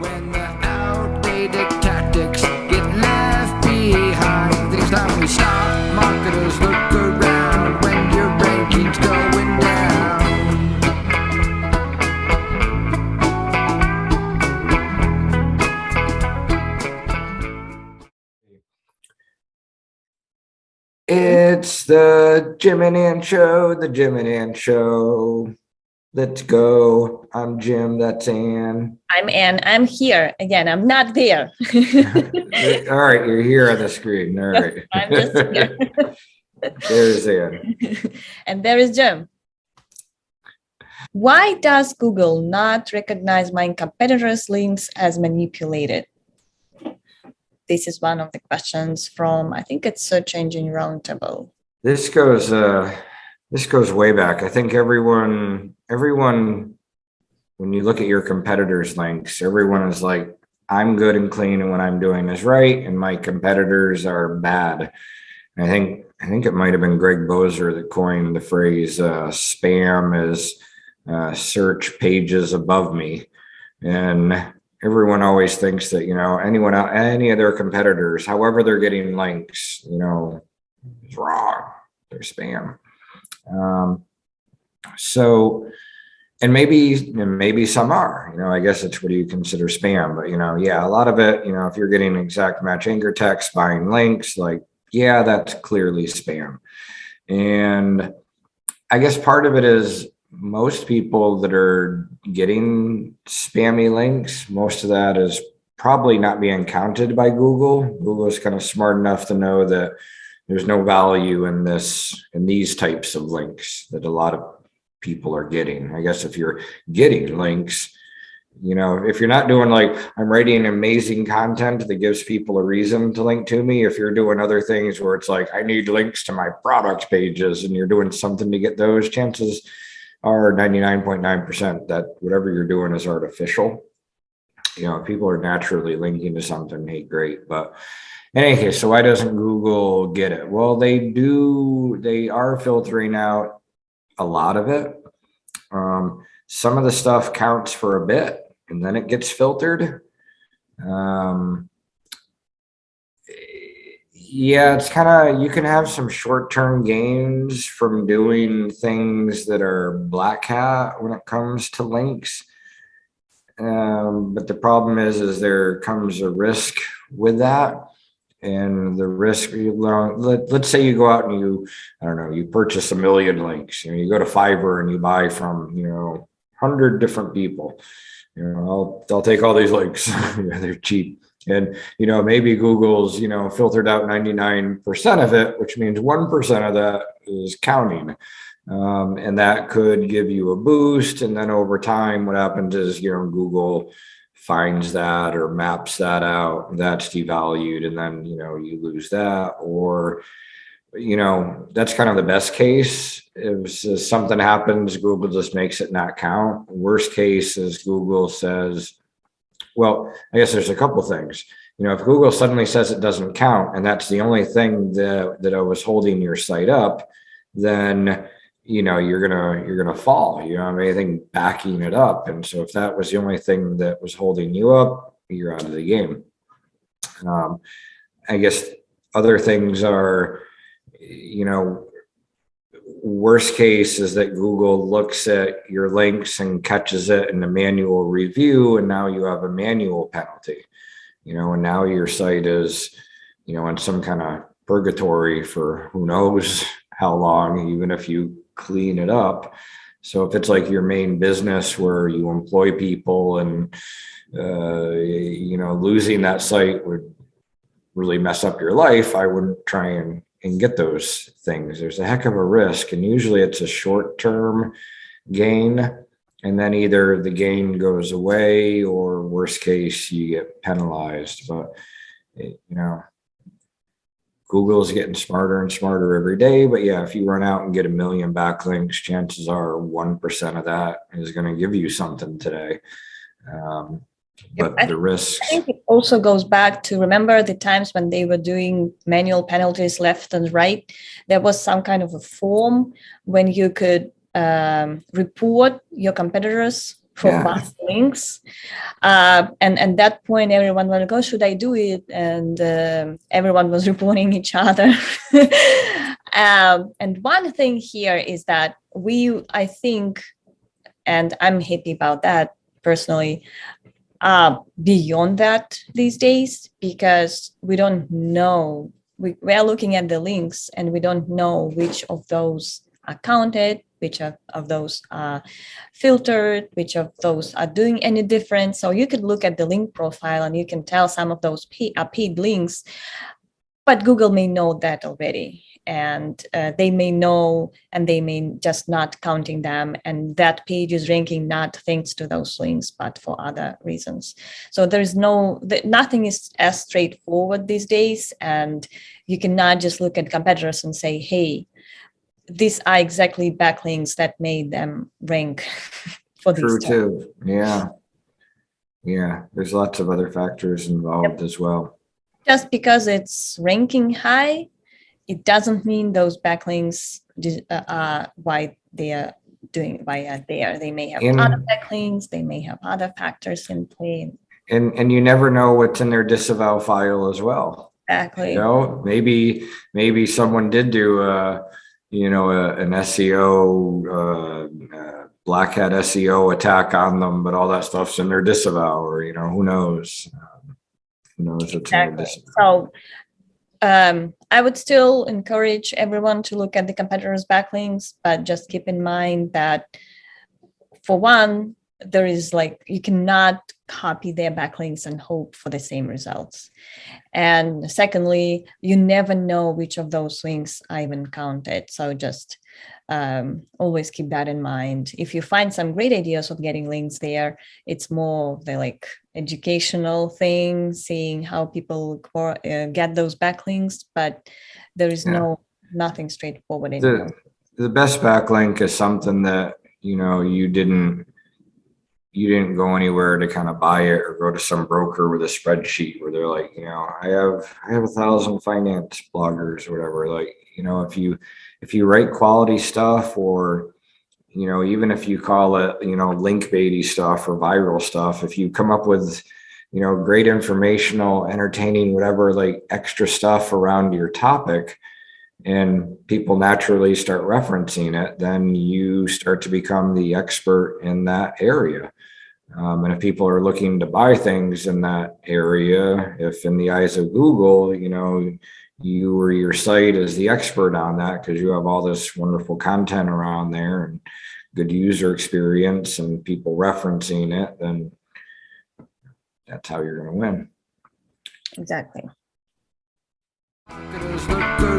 when the outdated tactics get left behind. It's time we stop. Marketers look around when your ranking's going down. It's the Jim and Ann Show, the Jim and Ann Show. Let's go. I'm Jim, that's Ann. I'm Ann. I'm here. Again, I'm not there. All right, you're here on the screen. All right. I'm just here. There's Ann. And there is Jim. Why does Google not recognize my competitors' links as manipulated? This is one of the questions from, I think it's Search Engine Roundtable. This goes way back. I think everyone, when you look at your competitors' links, everyone is like, I'm good and clean, and what I'm doing is right, and my competitors are bad. And I think it might have been Greg Boser that coined the phrase spam is search pages above me. And everyone always thinks that, any of their competitors, however they're getting links, is wrong. They're spam. And maybe some are, I guess it's what do you consider spam, but a lot of it, if you're getting exact match anchor text, buying links, that's clearly spam. And I guess part of it is most people that are getting spammy links, most of that is probably not being counted by Google. Google is kind of smart enough to know that there's no value in these types of links that a lot of people are getting. I guess if you're getting links, if you're not doing I'm writing amazing content that gives people a reason to link to me, if you're doing other things where it's I need links to my product pages and you're doing something to get those, chances are 99.9% that whatever you're doing is artificial. If people are naturally linking to something, hey, great. But in any case, so why doesn't Google get it? Well, they are filtering out a lot of it. Some of the stuff counts for a bit and then it gets filtered. It's kind of, you can have some short-term gains from doing things that are black hat when it comes to links. But the problem is there comes a risk with that. And the risk, let's say you go out and you purchase 1 million links. You go to Fiverr and you buy from, 100 different people. I'll take all these links. They're cheap. And, maybe Google's, filtered out 99% of it, which means 1% of that is counting. And that could give you a boost. And then over time, what happens is, Google finds that or maps that out, that's devalued. And then, you lose that, or, that's kind of the best case. If something happens, Google just makes it not count. Worst case is Google says, well, I guess there's a couple things. If Google suddenly says it doesn't count, and that's the only thing that I was holding your site up, then you're gonna fall. You don't have anything backing it up. And so if that was the only thing that was holding you up, you're out of the game. I guess other things are, worst case is that Google looks at your links and catches it in the manual review, and now you have a manual penalty, and now your site is, in some kind of purgatory for who knows how long, even if you clean it up. So if it's your main business where you employ people and, losing that site would really mess up your life, I wouldn't try and get those things. There's a heck of a risk, and usually it's a short-term gain, and then either the gain goes away or worst case you get penalized. But Google's getting smarter and smarter every day. But if you run out and get 1 million backlinks, chances are 1% of that is going to give you something today. But the risk, I think it also goes back to, remember the times when they were doing manual penalties left and right. There was some kind of a form when you could report your competitors for Yeah. backlinks. And at that point, everyone was like, oh, should I do it? And everyone was reporting each other. And one thing here is that I think, and I'm happy about that personally, beyond that these days, because we don't know, we are looking at the links and we don't know which of those are counted, which of those are filtered, which of those are doing any different. So you could look at the link profile and you can tell some of those are paid links, but Google may know that already. And they may know, and they may just not counting them. And that page is ranking not thanks to those links, but for other reasons. So there's nothing is as straightforward these days. And you cannot just look at competitors and say, hey, these are exactly backlinks that made them rank for these. True too. Yeah. Yeah. There's lots of other factors involved as well. Just because it's ranking high, it doesn't mean those backlinks are why they are there. They may have other backlinks, they may have other factors in play. And you never know what's in their disavow file as well. Exactly. You know, maybe someone did do an SEO, black hat SEO attack on them, but all that stuff's in their disavow, or, who knows? Who knows what's in their disavow. So I would still encourage everyone to look at the competitors' backlinks, but just keep in mind that, for one, there is you cannot copy their backlinks and hope for the same results. And secondly, you never know which of those links are even counted. So just always keep that in mind. If you find some great ideas of getting links there, it's more the educational thing, seeing how people get those backlinks, but there is nothing straightforward anymore. The best backlink is something that, you didn't go anywhere to kind of buy it or go to some broker with a spreadsheet where they're like, I have 1,000 finance bloggers or whatever. If you write quality stuff, or, even if you call it, link baity stuff or viral stuff, if you come up with, great informational, entertaining, whatever, extra stuff around your topic, and people naturally start referencing it, then you start to become the expert in that area. And if people are looking to buy things in that area, if in the eyes of Google, you or your site is the expert on that because you have all this wonderful content around there and good user experience and people referencing it, then that's how you're going to win. Exactly. Marketers look good.